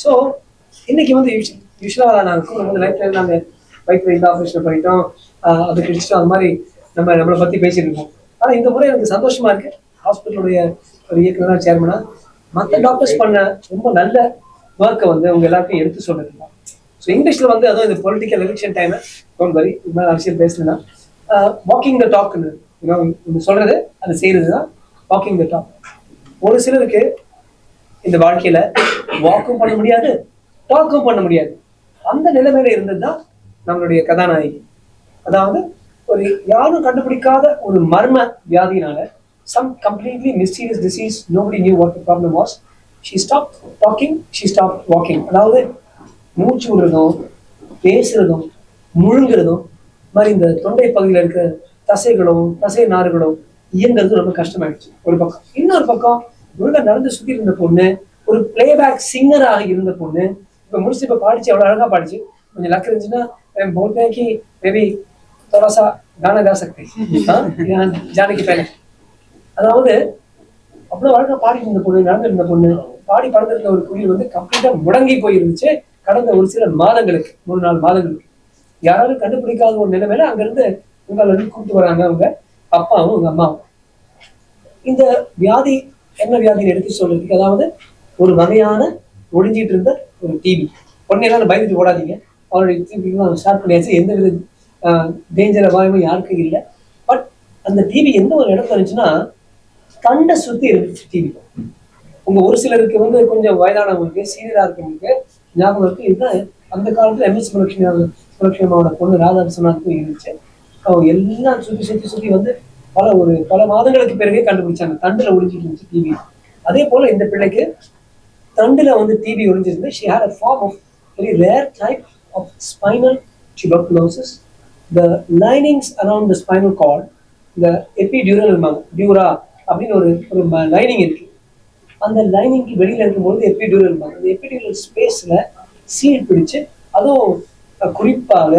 So இன்னைக்கு வந்து யூஸ்வலாக நாங்கள் கூப்பிடும்போது லைஃப்ல நாங்கள் பைக்கில் இந்த ஆப்ரேஷன் பண்ணிட்டோம், அது கிடைச்சிட்டோம், அது மாதிரி நம்மளை பற்றி பேசிட்டு இருக்கோம். ஆனால் இந்த முறை எனக்கு சந்தோஷமா இருக்கு, ஹாஸ்பிட்டலுடைய ஒரு இயக்குனராக சேர்மனா மற்ற டாக்டர்ஸ் பண்ண ரொம்ப நல்ல ஒர்க்கை வந்து அவங்க எல்லாருக்கும் எடுத்து சொல்லிருக்கலாம். ஸோ இங்கிலீஷில் வந்து அதுவும் இந்த political election time don't worry, இது மாதிரி அரசியல் பேசணும்னா வாக்கிங் த டாக்னு சொல்றது அது செய்யறது தான் வாக்கிங் த டாக். ஒரு சிலருக்கு இந்த வாழ்க்கையில வாக்கும் பண்ண முடியாது, டாக்கும் பண்ண முடியாது. அந்த நிலைமையில இருந்தது தான் நம்மளுடைய கதாநாயகி. அதாவது ஒரு யாரும் கண்டுபிடிக்காத ஒரு மர்ம வியாதினால, some completely mysterious disease, nobody knew what the problem was. She stopped talking, she stopped walking. அதாவது மூச்சு விடுறதும் பேசுறதும் முழுங்குறதும் மாதிரி இந்த தொண்டை பகுதியில் இருக்கிற தசை நாறுகளும் இயங்குறது ரொம்ப கஷ்டமாயிடுச்சு ஒரு பக்கம். இன்னொரு பக்கம் ஒழுங்கா நடந்து சுத்தி இருந்த பொண்ணு, ஒரு பிளேபேக் சிங்கராக இருந்த பொண்ணு, இப்ப முடிச்சு இப்ப பாடிச்சு, அவ்வளவு அழகா பாடிச்சு. கொஞ்சம் லக் இருந்துச்சுன்னா बोलते हैं कि मैं भी थोड़ा सा गाना गा सकते हैं जाने के पहले. அதாவது அவ்வளவு அழகா பாடிட்டு இருந்த பொண்ணு, நடந்திருந்த பொண்ணு, பாடி பறந்திருந்த ஒரு குயில் வந்து கம்ப்ளீட்டா முடங்கி போயிருந்துச்சு கடந்த ஒரு சில மாதங்களுக்கு, 3-4 மாதங்களுக்கு. யாராலும் கண்டுபிடிக்காத ஒரு நிலைமையில அங்கிருந்து உங்களை கூப்பிட்டு வராங்க அவங்க அப்பாவும் உங்க அம்மாவும். இந்த வியாதி என்ன வியாதின்னு எடுத்து சொல்றதுக்கு, அதாவது ஒரு வகையான ஒழிஞ்சிட்டு இருந்த ஒரு டிவி. உடனே எல்லாம் பயந்துட்டு ஓடாதீங்க, அவருடைய ஸ்டார்ட் பண்ணியாச்சு, எந்த வித டேஞ்சர் அபாயமும் யாருக்கும் இல்லை. பட் அந்த டிவி எந்த ஒரு இடத்துல இருந்துச்சுன்னா கண்டை சுத்தி இருந்துச்சு டிவி. உங்க ஒரு சிலருக்கு வந்து கொஞ்சம் வயதானவங்களுக்கு, சீனியரா இருக்கவங்களுக்கு ஞாபகம் இருக்கு. இதுதான் அந்த காலத்துல எம்எஸ் சுலட்சுமியோட பொண்ணு ராதாகிருஷ்ணனுக்கும் இருந்துச்சு. எல்லாம் சுத்தி வந்து பல மாதங்களுக்கு பிறகு கண்டுபிடிச்சாங்க தண்டுல ஒழிஞ்சிட்டு இருந்துச்சு டிவி. அதே போல இந்த பிள்ளைக்கு தண்டுல வந்து TV ஒழிஞ்சிருந்து. she had a form of very rare type of spinal tuberculosis. The linings around the spinal cord, the epidural டியூரா அப்படின்னு ஒரு லைனிங் இருக்கு. அந்த லைனிங்க்கு வெளியில இருக்கும்போது எபிடியூரல், அந்த எபிடியூரல் ஸ்பேஸ்ல சீல் பிடிச்சு, அதுவும் குறிப்பாக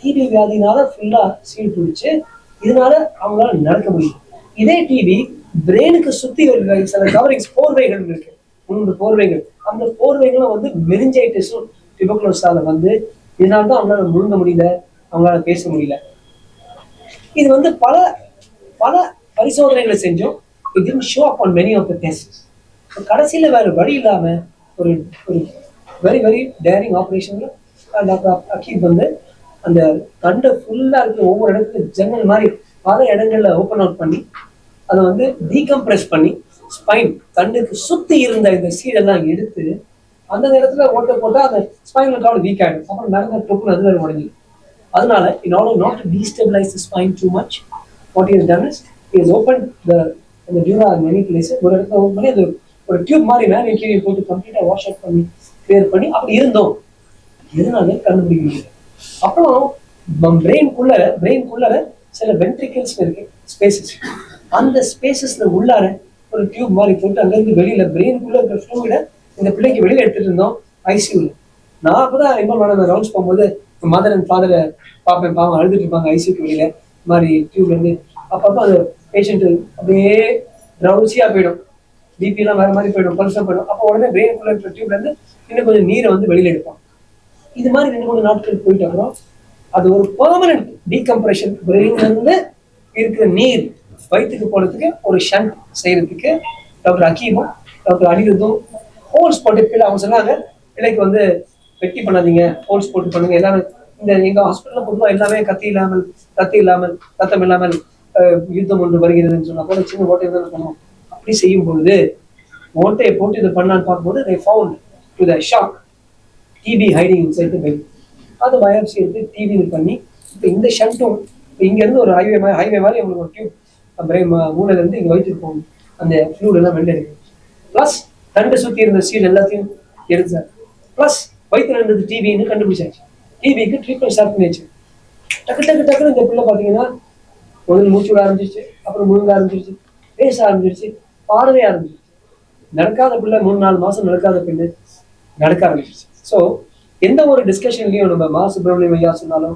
டிபி வியாதினால ஃபுல்லா சீல் பிடிச்சு, இதனால அவங்களால நடக்க முடியும். இதே டிபி பிரெயினுக்கு சுத்தி ஒரு சில கவரிங்ஸ், போர்வைகள் இருக்கு, 3 போர்வைகள். அந்த போர்வைகளும் வந்து மெனிஞ்சைட்டிஸும் டியூபர்குலோசிஸால வந்து, இதனால தான் அவங்களால முழுங்க முடியல, அவங்களால பேச முடியல. இது வந்து பல பல பரிசோதனைகளை செஞ்சோம். it didn't show up on many of the tests. கடைசியில வேற வழி இல்லாம ஒரு very very daring ஆப்ரேஷன்ல doctor Aqeeb வந்து அந்த கண்டை ஃபுல்லா இருக்கிற ஒவ்வொரு இடத்துல ஜன்னல் மாதிரி பல இடங்கள்ல ஓப்பன் அவுட் பண்ணி அதை வந்து டீகம்ப்ரெஸ் பண்ணி ஸ்பைன் தண்டுக்கு சுத்தி இருந்த இந்த சீடெல்லாம் எடுத்து அந்த நேரத்துல ஓட்ட போட்டா அந்த ஸ்பைனல் கார்டு வீக் ஆயிடும். அப்புறம் நடந்த டொப்புன்னு அது வேற உடஞ்சிடும். அதனால in order not to destabilize the spine too much, what he has done is he has opened the dura in many places. ஒரு இடத்துல ஓப்பன் பண்ணி அது ஒரு டியூப் மாதிரி மேலே கீழே போட்டு கம்ப்ளீட்டா வாஷ் அவுட் பண்ணி கிளியர் பண்ணி அப்படி இருந்தோம். எதனால கண்டுபிடிக்க முடியல. அப்புறம் பிரெயின்குள்ளார சில வென்ட்ரிகல்ஸ் இருக்கு, ஸ்பேசஸ். அந்த ஸ்பேசஸ்ல உள்ளார ஒரு டியூப் மாதிரி போட்டு அங்கிருந்து வெளியில பிரெயினுக்குள்ள இருக்கிற ஃப்ளூயிட இந்த பிள்ளைக்கு வெளியில எடுத்துட்டு இருந்தோம் ஐசியூல. நான் அப்பதான் இன்வால்வ் ரவுண்ட்ஸ் போகும்போது மதர் அண்ட் ஃபாதரை பார்ப்பேன், பாவம் அழுதுட்டு இருப்பாங்க ஐசியூக்கு வெளியில மாதிரி டியூப்ல இருந்து. அப்பப்போ அந்த பேஷண்ட் அப்படியே ட்ரௌசியா போயிடும், பிபி எல்லாம் வேற மாதிரி போயிடும், பல்சம் போயிடும். அப்போ உடனே பிரெயினுக்குள்ள இருக்கிற டியூப்ல இருந்து இன்னும் கொஞ்சம் நீரை வந்து வெளியில எடுப்பான். இது மாதிரி 2-3 நாட்கள் போயிட்டு அப்புறம் அது ஒரு பெர்மனன்ட் டீகம்ப்ரெஷன். பிரெயின்ல இருந்து இருக்கிற நீர் வயிற்றுக்கு போறதுக்கு ஒரு ஷண்ட் செய்யறதுக்கு டாக்டர் அகீமும் டாக்டர் அனிருத்தும் ஹோல்ஸ் போட்டு பிள்ளை அவங்க சொன்னாங்க, பிள்ளைக்கு வந்து வெட்டி பண்ணாதீங்க, ஹோல்ஸ் போட்டு பண்ணுங்க. எல்லாரும் இந்த எங்க ஹாஸ்பிட்டல்ல பொதுவாக எல்லாமே ரத்தம் இல்லாமல் யுத்தம் ஒன்று வருகிறதுன்னு சொன்னா போல சின்ன ஓட்டை தான் பண்ணுவோம். அப்படி செய்யும் பொழுது ஓட்டையை போட்டு இதை பண்ணான்னு பார்க்கும்போது they found to the shock TB hiding inside the brain. அது பயாப்சி எடுத்து டிவி பண்ணி இப்போ இந்த ஷண்ட்டும் இங்க இருந்து ஒரு ஹைவே மாதிரி அவங்களுக்கு ஒரு டியூப் பிரெயின் மூளையில இருந்து இங்க வயிற்றுக்கு போகும், அந்த ஃப்ளூட் எல்லாம் வெளில எடுக்கும். பிளஸ் தண்டை சுத்தி இருந்த சீல் எல்லாத்தையும் எடுத்தார். பிளஸ் வயிற்றுல இருந்தது டிவின்னு கண்டுபிடிச்சாச்சு. டிவிக்கு ட்ரீட்மெண்ட் ஸ்டார்ட் பண்ணியாச்சு. டக்குன்னு இந்த பிள்ளை பார்த்தீங்கன்னா முதல் மூச்சு விட ஆரம்பிச்சிருச்சு, அப்புறம் முழுங்க ஆரம்பிச்சிருச்சு, பேச ஆரம்பிச்சிருச்சு, பாடவே ஆரம்பிச்சிருச்சு. நடக்காத பிள்ளை 3-4 மாசம் நடக்காத பிள்ளை நடக்க ஆரம்பிச்சிருச்சு. ஸோ எந்த ஒரு டிஸ்கஷன்லையும் நம்ம மா சுப்பிரமணியம் ஐயா சொன்னாலும்,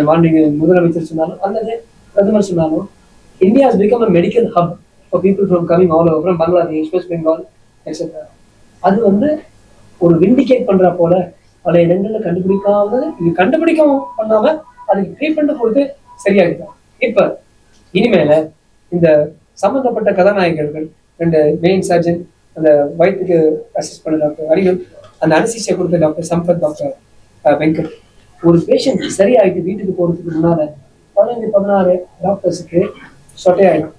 மாண்புமிகு முதலமைச்சர் சொன்னாலும், அல்லது பிரதமர் சொன்னாலும், India has become a medical hub for people from coming all over from Bangladesh, West Bengal, etc. அது வந்து ஒரு விண்டிகேட் பண்ற போல பல இடங்கள்ல கண்டுபிடிக்காம இது கண்டுபிடிக்கவும் பண்ணாம அதுக்கு ட்ரீட்மெண்ட் கொடுத்து சரியாகிடும். இப்ப இனிமேல இந்த சம்பந்தப்பட்ட கதாநாயகர்கள் ரெண்டு மெயின் சர்ஜன், அந்த வயிற்றுக்கு அசிஸ்ட் பண்ண டாக்டர் அரிகள், அந்த அனசிசியா கொடுத்த டாக்டர் சம்பத், டாக்டர் வெங்கட், ஒரு பேஷண்ட் சரியாயிட்டு வீட்டுக்கு போறதுக்கு முன்னால 15-16 டாக்டர்ஸுக்கு சொட்டையாயிடும்.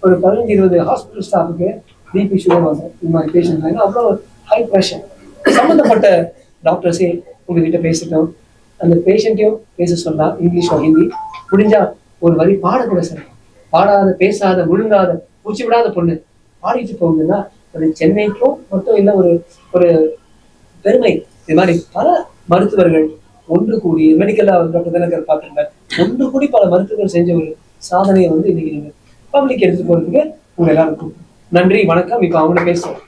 ஒரு 15-20 ஹாஸ்பிட்டல் ஸ்டாஃபுக்கு பிபி சுகர் வரும். இந்த மாதிரி பேஷண்ட் அவ்வளோ ஹை ப்ரெஷர். சம்மந்தப்பட்ட டாக்டர்ஸே உங்ககிட்ட பேசிட்டோம், அந்த பேஷண்ட்டையும் பேச சொன்னா இங்கிலீஷோ ஹிந்தி, முடிஞ்சா ஒரு வரி பாடக்கூட சரி, பாடாத பேசாத முழுங்காத பூச்சி விடாத பொண்ணு பாடிட்டு போகுதுன்னா அது சென்னைக்கும் மட்டும் இல்லை ஒரு ஒரு பெருமை. இது மாதிரி பல மருத்துவர்கள் ஒன்று கூடி மெடிக்கல் டாக்டர் தினகர் பார்த்துருங்க, ஒன்று கூடி பல மருத்துவர்கள் செஞ்ச ஒரு சாதனையை வந்து இன்னைக்கு நீங்க பப்ளிக் எடுத்து போறதுக்கு உங்க எல்லாருக்கும் நன்றி, வணக்கம். இப்போ அவங்க பேசுறோம்.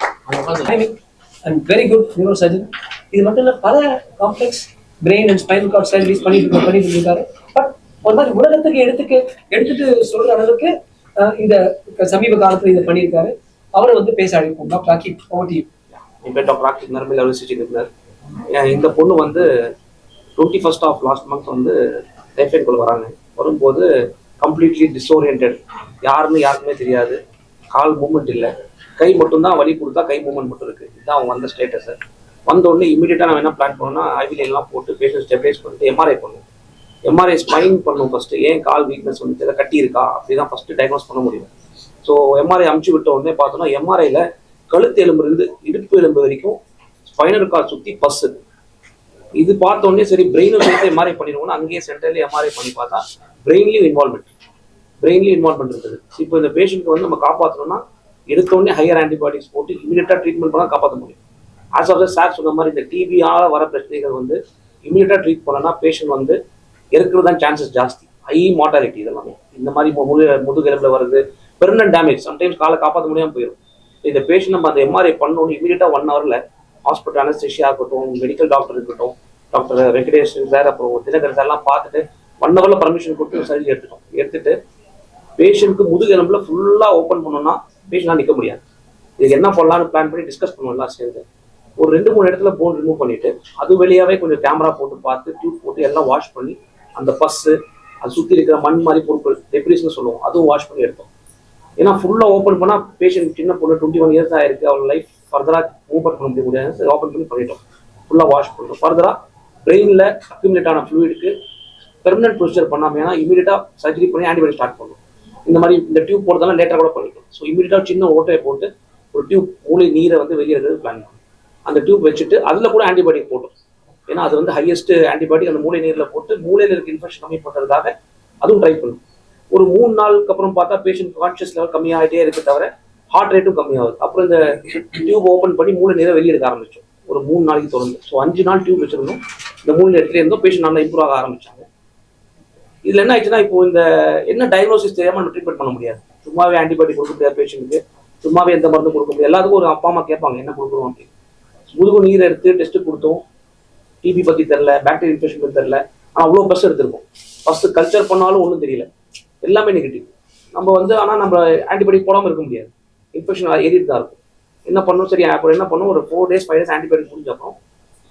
And very good neuro surgeon. இது மட்டும் இல்ல, பல complex brain and spinal card surgeries பண்ணிட்டு இருக்காரு. பட் ஒரு மாதிரி உலகத்துக்கு எடுத்துட்டு சொல்ற அளவுக்கு இந்த சமீப காலத்துல இதை பண்ணியிருக்காரு. அவரை வந்து பேச அழைப்போம். டாக்டர் அகித், ஓடி. என் பேர் டாக்டர் அகித், நரம்பியல் அறுவை சிகிச்சை நிபுணர். இந்த பொண்ணு வந்து 21st ஆஃப் லாஸ்ட் மந்த் வந்து டைஃபாய்டுக்குள்ள வராங்க. வரும்போது கம்ப்ளீட்லி டிஸ்ஓரியன்டட், யாருக்குமே தெரியாது, கால் மூவ்மெண்ட் இல்லை, கை மட்டும்தான் வலி கொடுத்தா கை மூவ்மெண்ட் மட்டும் இருக்குது. இதுதான் அவங்க வந்த ஸ்டேட்டஸ். வந்த உடனே இமீடியட்டாக நம்ம என்ன பிளான் பண்ணோம்னா ஐவிலாம் போட்டு பேஷண்ட் ஸ்டெபிலைஸ் பண்ணிட்டு எம்ஆர்ஐ பண்ணும். எம்ஆர்ஐ ஸ்பைன் பண்ணும் ஃபஸ்ட்டு. ஏன் கால் வீக்னஸ் வந்து எதாவது கட்டி இருக்கா அப்படிதான் ஃபஸ்ட்டு டயக்னோஸ் பண்ண முடியும். ஸோ எம்ஆர்ஐ அமுச்சு விட்ட உடனே பார்த்தோம்னா எம்ஆர்ஐல கழுத்து எலும்புலேருந்து இடுப்பு எலும்பு வரைக்கும் ஸ்பைனல் கார்டு சுற்றி பஸ்ஸு. இது பார்த்த உடனே சரி பிரெயினும் சேர்த்து எம்ஆர்ஐ பண்ணிடுவோம்னா அங்கேயே சென்டர்லேயே எம்ஆர்ஐ பண்ணி பார்த்தா பிரெயின்லேயும் இன்வால்மெண்ட் இருக்குது. இப்போ இந்த பேஷண்ட்க்கு வந்து நம்ம காப்பாற்றணும்னா எடுத்தோடனே ஹையர் ஆன்டிபாடிஸ் போட்டு இமீடியட்டாக ட்ரீட்மெண்ட் பண்ணால் காப்பாற்ற முடியும். ஆஸ் ஆஃப் த சார் சொன்ன மாதிரி இந்த டிபியால் வர பிரச்சனைகள் வந்து இமீடியட்டாக ட்ரீட் பண்ணனா பேஷண்ட் வந்து இருக்கிறது தான் சான்சஸ் ஜாஸ்தி, ஹை மார்டாலிட்டி. இதெல்லாமே இந்த மாதிரி முதுகெலும்புல வருது, பெர்மனன்ட் டேமேஜ், சம்டைம்ஸ் காலை காப்பாற்ற முடியாமல் போயிடும். இந்த பேஷண்ட் நம்ம அந்த எம்ஆர்ஐ பண்ணணும் இமீடியட்டாக 1 ஹவரில் ஹாஸ்பிட்டல் அனஸ்தேஷியா இருக்கட்டும், மெடிக்கல் டாக்டர் இருக்கட்டும், டாக்டர் வெங்கடேஷ் சார், அப்புறம் தினகர் சார்லாம் பார்த்துட்டு 1 ஹவரில் பர்மிஷன் கொடுத்து சர்ஜரி எடுத்துட்டு பேஷண்ட்க்கு முதுகெலும்புல ஃபுல்லாக ஓப்பன் பண்ணோம்னா பேஷண்டாக நிற்க முடியாது. இதுக்கு என்ன பண்ணலான்னு பிளான் பண்ணி டிஸ்கஸ் பண்ணுவோம்லாம் சேர்ந்து ஒரு 2-3 இடத்துல போன் ரிமூவ் பண்ணிட்டு அது வெளியாகவே கொஞ்சம் கேமரா போட்டு பார்த்து டியூப் போட்டு எல்லாம் வாஷ் பண்ணி அந்த பஸ்ஸு அது சுற்றி இருக்கிற மண் மாதிரி பொருட்கள் டெப்ரிஸ்ன்னு சொல்லுவோம், அதுவும் வாஷ் பண்ணி எடுத்தோம். ஏன்னா ஃபுல்லாக ஓப்பன் பண்ணால் பேஷண்ட் சின்ன பொண்ணு 21 இயர்ஸ் ஆயிருக்கு, அவள் லைஃப் ஃபர்தராக மூவ் பண்ண முடியாது. ஓப்பன் பண்ணி பண்ணிட்டோம், ஃபுல்லாக வாஷ் பண்ணிட்டோம். ஃபர்தராக பிரெயினில் அக்யூமுலேட் ஆன ஃப்ளூயிடுக்கு பெர்மனன்ட் ப்ரொசீஜர் பண்ணாமல் ஏன்னா இமீடியட்டாக சர்ஜரி பண்ணி ஆன்டிபயோட்டிக் ஸ்டார்ட் பண்ணணும். இந்த மாதிரி இந்த டியூப் போடுறதெல்லாம் லேட்டாக கூட பண்ணிட்டோம். ஸோ இமீடியட்டாக சின்ன ஓட்டையை போட்டு ஒரு டியூப் மூளை நீரை வந்து வெளியே எடுக்கிறது பிளான் பண்ணோம். அந்த டியூப் வச்சுட்டு அதில் கூட ஆன்டிபயோட்டிக் போட்டோம். ஏன்னா அது வந்து ஹையஸ்ட் ஆன்டிபயோட்டிக் அந்த மூளை நீரில் போட்டு மூளையில் இருக்க இன்ஃபெக்ஷன் கம்மி பண்ணுறதுக்காக அதுவும் ட்ரை பண்ணும். ஒரு 3 நாளுக்கு அப்புறம் பார்த்தா பேஷண்ட் கான்ஷியஸ் லெவல் கம்மியாகிட்டே இருக்க தவிர ஹார்ட் ரேட்டும் கம்மியாகுது. அப்புறம் இந்த டியூப் ஓப்பன் பண்ணி மூளை நீரை வெளியே எடுக்க ஆரம்பிச்சோம் ஒரு 3 நாளைக்கு தொடர்ந்து. ஸோ 5 நாள் டியூப் வச்சிருந்தோம், இந்த 3 இடத்துல இருந்தோம். பேஷண்ட் நல்லா இம்ப்ரூவ் ஆக ஆரம்பிச்சாங்க. இதுல என்ன ஆயிடுச்சுன்னா இப்போ இந்த என்ன டயக்னோசிஸ் தெரியாம நம்ம ட்ரீட்மெண்ட் பண்ண முடியாது. சும்மாவே ஆன்டிபயோட்டிக் கொடுக்க முடியாது பேஷண்ட்டுக்கு, சும்மாவே எந்த மருந்து கொடுக்க முடியாது. எல்லாத்துக்கும் ஒரு அப்பா அம்மா கேட்பாங்க என்ன கொடுக்குறோம் அப்படின்னு. முதுகு நீர் எடுத்து டெஸ்ட் கொடுத்தோம், டிபி பத்தி தெரில, பாக்டீரியா இன்ஃபெக்ஷன் பற்றி தெரில. ஆனால் அவ்வளோ பஸ் எடுத்திருக்கோம். ஃபர்ஸ்ட் கல்ச்சர் பண்ணாலும் ஒன்றும் தெரியல, எல்லாமே நெகட்டிவ். நம்ம வந்து ஆனால் நம்ம ஆன்டிபயோட்டிக் போடாமல் இருக்க முடியாது, இன்ஃபெக்ஷன் ஏறிட்டு தான் இருக்கும். என்ன பண்ணணும், சரி அப்புறம் என்ன பண்ணணும், ஒரு 4 days 5 days ஆன்டிபயோட்டிக் முடிஞ்ச அப்புறம்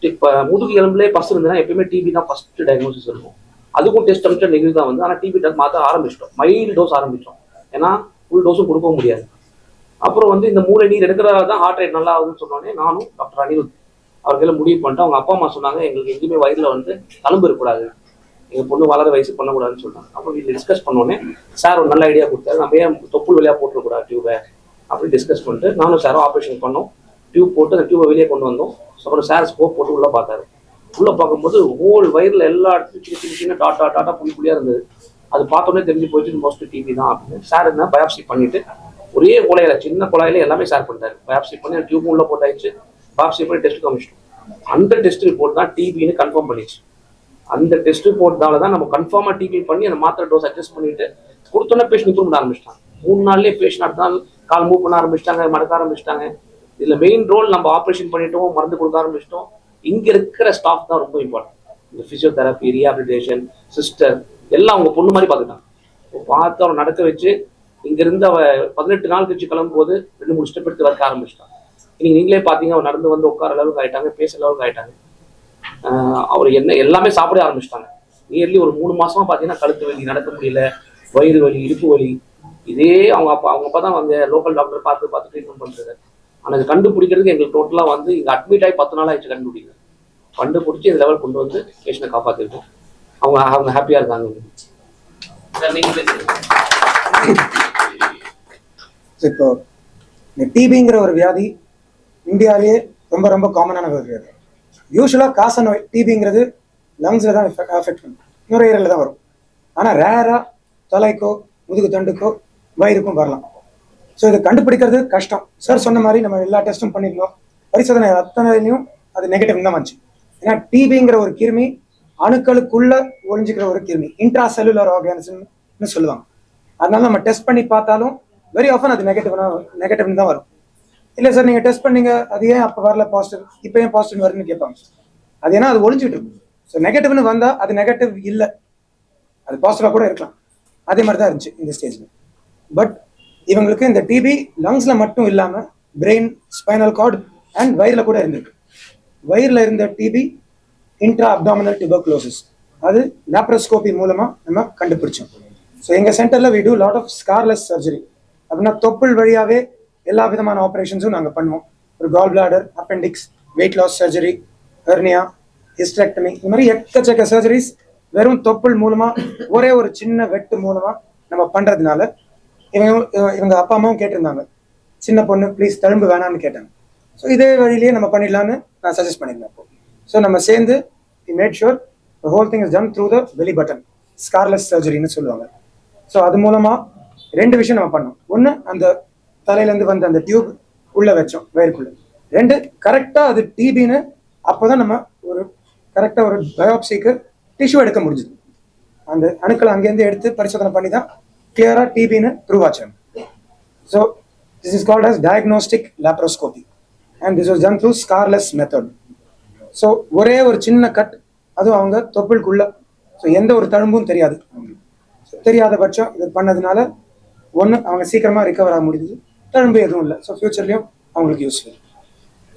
இப்போ முதுகு எலும்புலேயே பஸ் இருந்ததுன்னா எப்பயுமே டிபி தான் ஃபர்ஸ்ட் டயக்னோசிஸ் இருக்கும். அதுக்கும் டெஸ்ட் அமிச்சா நெகட்டிவ் தான் வந்து. ஆனால் டிபி டெஸ்ட் மாற்ற ஆரம்பிச்சிட்டோம், மைல்டு டோஸ் ஆரம்பித்தோம். ஏன்னா ஃபுல் டோஸும் கொடுக்க முடியாது. அப்புறம் வந்து இந்த மூளை நீர் எடுக்கிறதா தான் ஹார்ட் ரேட் நல்லா ஆகுதுன்னு சொன்னோடனே நானும் டாக்டர் அனிருத் அவர்களை முடிவு பண்ணிட்டு அவங்க அப்பா அம்மா சொன்னாங்க எங்களுக்கு எங்கேயுமே வயிறில் வந்து தழும்பு இருக்கக்கூடாது, எங்கள் பொண்ணு வளர வயசு பண்ணக்கூடாதுன்னு சொன்னாங்க. அப்புறம் வீட்டில் டிஸ்கஸ் பண்ணோன்னே சார் ஒரு நல்ல ஐடியா கொடுத்தாரு, நம்ம ஏன் தொப்புள் வழியாக போட்டுருக்கூடாது டியூபை அப்படி டிஸ்கஸ் பண்ணிட்டு நானும் சாரும் ஆப்ரேஷன் பண்ணோம். டியூப் போட்டு அந்த டியூபை வெளியே கொண்டு வந்தோம். அப்புறம் சார் ஸ்கோப் போட்டு உள்ளே பார்த்தாரு. உள்ளே பார்க்கும்போது ஹோல் வயிறில் எல்லா இடத்துலையும் சின்ன சின்ன டாட்டா புள்ளியாக இருந்தது. அது பார்த்தோன்னே தெரிஞ்சு போயிட்டு மோஸ்ட் டிபி தான் அப்படின்னு. சார் என்ன பயாப்சி பண்ணிட்டு ஒரே குழாயில சின்ன குழாயில எல்லாமே ஷேர் பண்ணிட்டாரு. பயாப்சி பண்ணி அந்த டியூப் உள்ள போட்டாச்சு, பயாப்சி பண்ணி டெஸ்ட் காமிச்சிட்டோம். அந்த டெஸ்ட் ரிப்போர்ட் தான் டிபின்னு கன்ஃபார்ம் பண்ணிச்சு. அந்த டெஸ்ட் ரிப்போர்ட்னால தான் நம்ம கன்ஃபார்மாக டிபி பண்ணி அந்த மாத்திரை டோஸ் அட்ஜஸ்ட் பண்ணிட்டு கொடுத்தோன்னே பேஷண்ட் இம்ப்ரூவ் பண்ண ஆரம்பிச்சிட்டாங்க. 3 நாள்லேயே பேஷண்ட் அடுத்த நாள் கால் மூவ் பண்ண ஆரம்பிச்சிட்டாங்க, மடக்க ஆரம்பிச்சிட்டாங்க. இதில் மெயின் ரோல் நம்ம ஆப்ரேஷன் பண்ணிட்டோம், மருந்து கொடுக்க ஆரம்பிச்சிட்டோம். இங்கே இருக்கிற ஸ்டாஃப் தான் ரொம்ப இம்பார்ட்டன்ட். இந்த ஃபிசியோதெரப்பி, ரீஹாபிலிட்டேஷன், சிஸ்டர் எல்லாம் அவங்க பொண்ணு மாதிரி பார்த்துட்டாங்க. பார்த்து அவரை நடக்க வச்சு இங்கிருந்து அவ 18 நாள் கழிச்சு கிளம்பும் போது 2-3 ஸ்டெப் எடுத்து வைக்க ஆரம்பிச்சிட்டான். இன்னைக்கு நீங்களே பார்த்தீங்க, அவர் நடந்து வந்து உட்கார அளவுக்கு ஆயிட்டாங்க, பேசுற அளவுக்கு ஆயிட்டாங்க. அவர் எல்லாமே சாப்பிட ஆரம்பிச்சிட்டாங்க. நியர்லி ஒரு 3 மாசமா பார்த்தீங்கன்னா கழுத்து வலி, நடக்க முடியல, வயிறு வலி, இடுப்பு வலி, இதே அவங்க அப்பா தான் வந்து லோக்கல் டாக்டர் பார்த்து ட்ரீட்மெண்ட் பண்ணுறாரு. ஆனால் இது கண்டுபிடிக்கிறதுக்கு எங்களுக்கு டோட்டலாக வந்து இங்கே அட்மிட் ஆகி 10 நாள் ஆயிடுச்சு கண்டுபிடிக்கிறது. கண்டுபிடிச்சி இந்த லெவல் கொண்டு வந்து பேஷண்ட்டை காப்பாற்றிருக்கோம். அவங்க ஹாப்பியாக இருக்காங்க. இப்போ இந்த டிபிங்கிற ஒரு வியாதி இந்தியாவிலேயே ரொம்ப ரொம்ப காமனான ஒரு வியாதி. யூஸ்வலாக காச நோய் டிபிங்கிறது லங்ஸில் தான் அஃபெக்ட் பண்ணும், நுரையீரலில் தான் வரும். ஆனால் ரேராக தலைக்கோ முதுகு தண்டுக்கோ வயிறுக்கும் வரலாம். ஸோ இதை கண்டுபிடிக்கிறது கஷ்டம். சார் சொன்ன மாதிரி நம்ம எல்லா டெஸ்ட்டும் பண்ணியிருந்தோம், பரிசோதனை அத்தனையிலையும் அது நெகட்டிவ் தான் வந்துச்சு. ஏன்னா டிபிங்கிற ஒரு கிருமி அணுக்களுக்குள்ள ஒழிஞ்சிக்கிற ஒரு கிருமி, இன்ட்ரா செல்லுலர் ஆர்கானிசம்னு சொல்லுவாங்க. அதனால நம்ம டெஸ்ட் பண்ணி பார்த்தாலும் வெரி ஆஃபன் அது நெகட்டிவ்னு தான் வரும். இல்லை சார் நீங்கள் டெஸ்ட் பண்ணீங்க, அது ஏன் அப்போ வரல பாசிட்டிவ், இப்போ ஏன் பாசிட்டிவ் வரும்னு கேட்பாங்க. அது ஏன்னா அது ஒழிஞ்சிட்டு இருக்கும். ஸோ நெகட்டிவ்னு வந்தால் அது நெகட்டிவ் இல்லை, அது பாசிட்டிவாக கூட இருக்கலாம். அதே மாதிரி தான் இருந்துச்சு இந்த ஸ்டேஜில். பட் இவங்களுக்கு இந்த டிபி லங்ஸில் மட்டும் இல்லாமல் பிரெயின், ஸ்பைனல் கார்டு அண்ட் வயிறில் கூட இருந்திருக்கு. வயிறில் இருந்த டிபி இன்ட்ரா அப்டாமினல் டியூபர்குலோசிஸ், அது லாப்ரோஸ்கோபி மூலமாக நம்ம கண்டுபிடிச்சோம். ஸோ எங்கள் சென்டரில் we do lot of scarless surgery. அப்படின்னா தொப்புள் வழியாகவே எல்லா விதமான ஆப்ரேஷன்ஸும் நாங்கள் பண்ணுவோம். ஒரு gall bladder, appendix, weight loss surgery, hernia, hysterectomy, இந்த மாதிரி எக்கச்சக்க சர்ஜரிஸ் வெறும் தொப்புள் மூலமாக ஒரே ஒரு சின்ன வெட்டு மூலமாக நம்ம பண்ணுறதுனால இவங்க அப்பா அம்மாவும் கேட்டிருந்தாங்க, சின்ன பொண்ணு ப்ளீஸ் தழும்பு வேணான்னு கேட்டாங்க. ஸோ இதே வழியிலேயே நம்ம பண்ணிடலான்னு நான் சஜஸ்ட் பண்ணியிருந்தேன் அப்போ. ஸோ நம்ம சேர்ந்து made sure the whole thing is done through the belly button, scarless சர்ஜரின்னு சொல்லுவாங்க. ஸோ அது மூலமாக 2 விஷயம் நம்ம பண்ணோம். ஒன்று, அந்த தலையிலேருந்து வந்த அந்த டியூப் உள்ளே வச்சோம் வயிறுக்குள்ளே. 2, கரெக்டாக அது டிபின்னு அப்போ தான் நம்ம ஒரு கரெக்டாக ஒரு பயோப்சிக்கு டிஷ்யூ எடுக்க முடிஞ்சுது. அந்த அணுக்களை அங்கேருந்து எடுத்து பரிசோதனை பண்ணி தான் கிளியராக டிபின்னு ப்ரூவ் ஆச்சு. So this is called as diagnostic laparoscopy and this was done through scarless method. So ஒரே ஒரு சின்ன கட், அதுவும் அவங்க தொப்புளுக்குள்ள, ஸோ எந்த ஒரு தழும்பும் தெரியாது. தெரியாத பட்சம் இது பண்ணதுனால ஒன்று அவங்க சீக்கிரமாக ரிகவர் ஆக முடியுது, தழும்பு எதுவும் இல்லை. ஸோ ஃபியூச்சர்லேயும் அவங்களுக்கு யூஸ்ஃபுல்.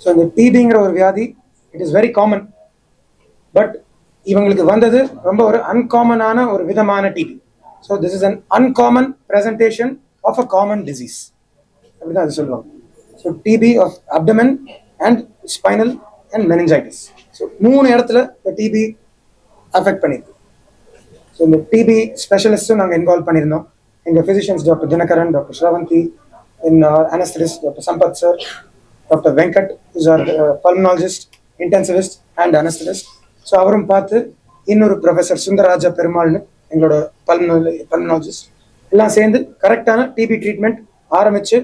ஸோ இந்த டிபிங்கிற ஒரு வியாதி it is very common. But இவங்களுக்கு வந்தது ரொம்ப ஒரு அன்காமனான ஒரு விதமான TB. So this is an uncommon presentation of a common disease அப்படிதான் அது சொல்லுவாங்க. So TB of abdomen and spinal and meningitis. So 3 இடத்துல இந்த டிபி அஃபெக்ட் பண்ணியிருக்கு. ஸோ இந்த டிபி ஸ்பெஷலிஸ்ட்டும் நாங்கள் இன்வால்வ் பண்ணியிருந்தோம். எங்கள் physicians doctor Dinakaran, doctor Sravanthi, in anaesthetist doctor Sampath sir, doctor Venkat is our pulmonologist, intensivist and அனஸ்தடிஸ்ட். So அவரும் பார்த்து இன்னொரு ப்ரொஃபஸர் சுந்தரராஜா பெருமாள்னு எங்களோட பல்மனாலஜிஸ்ட் எல்லாம் சேர்ந்து கரெக்டான டிபி ட்ரீட்மெண்ட் ஆரம்பிச்சு,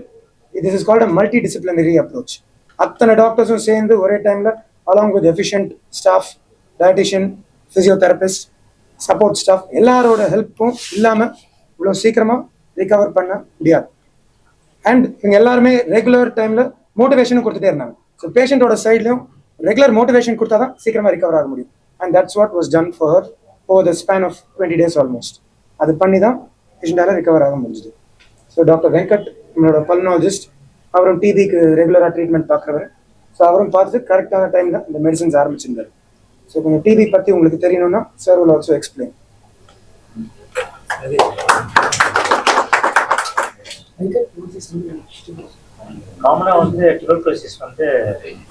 this is called a multi disciplinary approach. அத்தனை டாக்டர்ஸும் சேர்ந்து ஒரே டைமில் along with efficient staff, dietitian, physiotherapist, support staff எல்லாரோட ஹெல்ப்பும் இல்லாமல் இவ்வளோ சீக்கிரமாக ரிகவர் பண்ண முடியாது. அண்ட் இவங்க எல்லாருமே ரெகுலர் டைமில் மோட்டிவேஷனும் கொடுத்துட்டே இருந்தாங்க. ஸோ பேஷண்ட்டோட சைட்லையும் ரெகுலர் மோட்டிவேஷன் கொடுத்தா தான் சீக்கிரமாக ரிகவர் ஆக முடியும். And that's what was done for her over the span of 20 days almost. அது பண்ணி தான் பேஷண்ட்டால் ரிகவர் ஆக முடிஞ்சுது. ஸோ டாக்டர் வெங்கட் நம்மளோட பல்மனாலஜிஸ்ட், அவரும் டிபிக்கு ரெகுலராக ட்ரீட்மெண்ட் பார்க்குறவர். ஸோ அவரும் பார்த்துட்டு கரெக்டான டைமில் இந்த மெடிசன்ஸ் ஆரம்பிச்சிருந்தார். ஸோ கொஞ்சம் டிபி பற்றி உங்களுக்கு தெரியணும்னா சார் will also explain. காமனாக வந்து டியூபர்குலோசிஸ் வந்து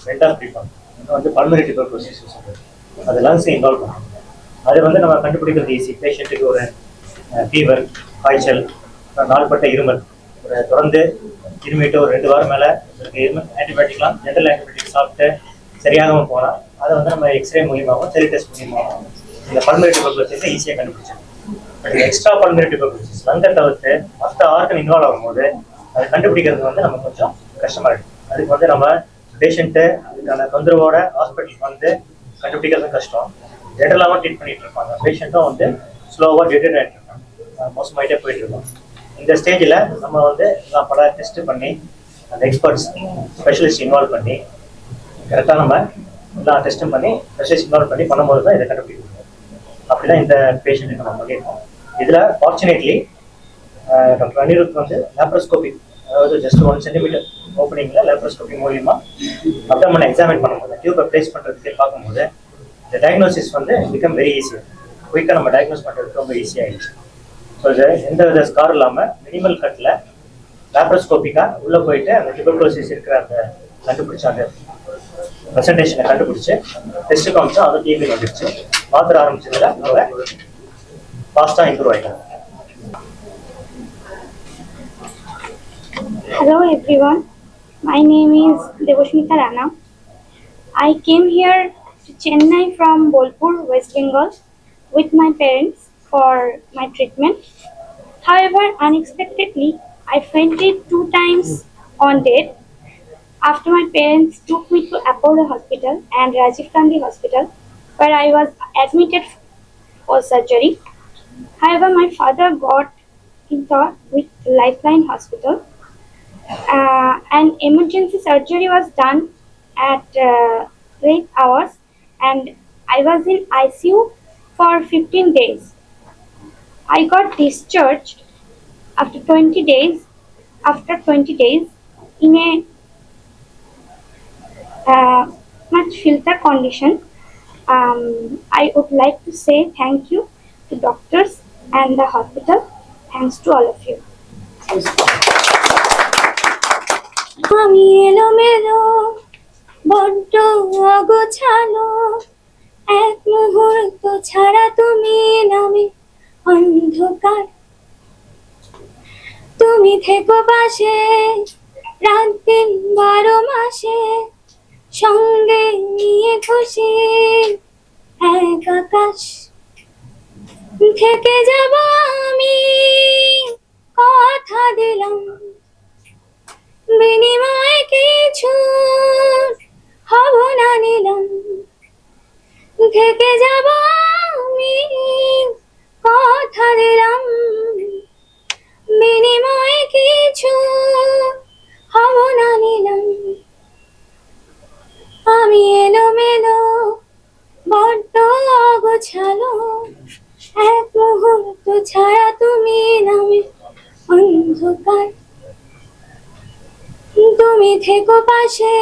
2ஆக பிரிப்பாங்க. வந்து பல்மனரி டியூபர்குலோசிஸ் சொல்லுது, அது லங்ஸ் இன்வால்வ் பண்ணும். அது வந்து நம்ம கண்டுபிடிக்கிறது ஈஸி. பேஷண்ட்டுக்கு ஒரு ஃபீவர், காய்ச்சல், நாள்பட்ட இருமல், ஒரு தொடர்ந்து இருமிட்டு ஒரு 2 வாரம் மேலே இருமல், ஆன்டிபயோட்டிக்லாம் ஜென்ரல் ஆன்டிபயோட்டிக் சாப்பிட்டு சரியாகாமல் போனால் அதை வந்து நம்ம எக்ஸ்ரே மூலியமாகவும் செரி டெஸ்ட் மூலியமாகவும் இந்த பல்மனரி டியூபர்குலோசிஸை ஈஸியாக கண்டுபிடிச்சிடும். பட் எக்ஸ்ட்ரா பல்மனரி டியூபர்குலோசிஸ் லங்கை தவிர்த்து மற்ற ஆர்கன் இன்வால்வ் ஆகும்போது அதை கண்டுபிடிக்கிறது வந்து நம்ம கொஞ்சம் கஷ்டமாக இருக்கும். அதுக்கு வந்து நம்ம பேஷண்ட்டு அதுக்கான தொந்தரவோட ஹாஸ்பிட்டலுக்கு வந்து கண்டுபிடிக்கிறது கஷ்டம். ஜென்ரலாகவும் ட்ரீட் பண்ணிட்டு இருப்பாங்க. பேஷண்ட்டும் வந்து ஸ்லோவாக டிடெக்ட் ஆகிட்டு இருப்பாங்க, மோசமாகிட்டே போயிட்டு இருக்கோம். இந்த ஸ்டேஜில் நம்ம வந்து எல்லாம் பல டெஸ்ட்டு பண்ணி அந்த எக்ஸ்பர்ட்ஸ் ஸ்பெஷலிஸ்ட் இன்வால்வ் பண்ணி கரெக்டாக நம்ம எல்லா டெஸ்ட்டும் பண்ணி ஸ்பெஷலிஸ்ட் இன்வால்வ் பண்ணி பண்ணும்போது தான் இதை கண்டுபிடிக்க முடியும். அப்படி தான் இந்த பேஷண்ட்டுக்கு நம்ம பண்ணியிருக்கோம். இதில் ஃபார்ச்சுனேட்லி டாக்டர் அனிருத் வந்து லாப்ரோஸ்கோபிக் அதாவது ஜஸ்ட் 1 சென்டிமீட்டர் ஓப்பனிங்கில் லேப்ரோஸ்கோபி மூலியமா அப்டமனை எக்ஸாமின் பண்ணும்போது டியூபை ப்ளேஸ் பண்ணுறதுக்கு பார்க்கும்போது இந்த டயக்னோசிஸ் வந்து பிகம் வெரி ஈஸி, குயிக்காக நம்ம டயக்னோஸ் பண்ணுறதுக்கு ரொம்ப ஈஸியாகிடுச்சு. ஸோ இது எந்த வித ஸ்கார் இல்லாமல் மினிமல் கட்டில் லேப்ரோஸ்கோபிக்காக உள்ளே போயிட்டு அந்த டியூபர்குலோசிஸ் இருக்கிற அந்த கண்டுபிடிச்ச அந்த ப்ரெசன்டேஷனை கண்டுபிடிச்சு டெஸ்ட்டு காமிச்சோம், அது டிபி வந்துடுச்சு. மாத்திர ஆரம்பிச்சதுல நம்ம ஃபாஸ்ட்டாக இம்ப்ரூவ் ஆகிடும். Hello everyone, my name is Devashmita Rana. I came here to Chennai from Bolpur, West Bengal with my parents for my treatment. However, unexpectedly, I fainted 2 times on death after my parents took me to Apollo Hospital and Rajiv Gandhi Hospital where I was admitted for surgery. However, my father got in touch with Lifeline Hospital. An emergency surgery was done at 8 hours and I was in ICU for 15 days. I got discharged after 20 days. After 20 days in a much filter condition. I would like to say thank you to doctors and the hospital. Thanks to all of you. আমি এলোমেলো বড্ড অগোছালো, এক মুহূর্ত ছাড়া তুমি নামে অন্ধকার। তুমি থেকো পাশে রাত দিন 12 মাসে, সঙ্গে নিয়ে খুশি এক আকাশ। থেকে যাব আমি কথা দিলাম, বিনিময়ে কিছু হব না নিলাম। থেকে যাব আমি কথা দিলাম, বিনিময়ে কিছু হব না নিলাম। আমি এলোমেলো বড্ড অগোছালো, এক মুহূর্ত ছাড়া তুমি নামে অন্ধকার। তুমি থেকো পাশে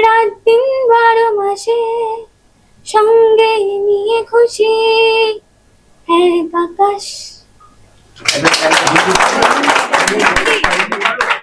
রাত দিন 12 মাসে, সঙ্গে নিয়ে খুশি এক আকাশ।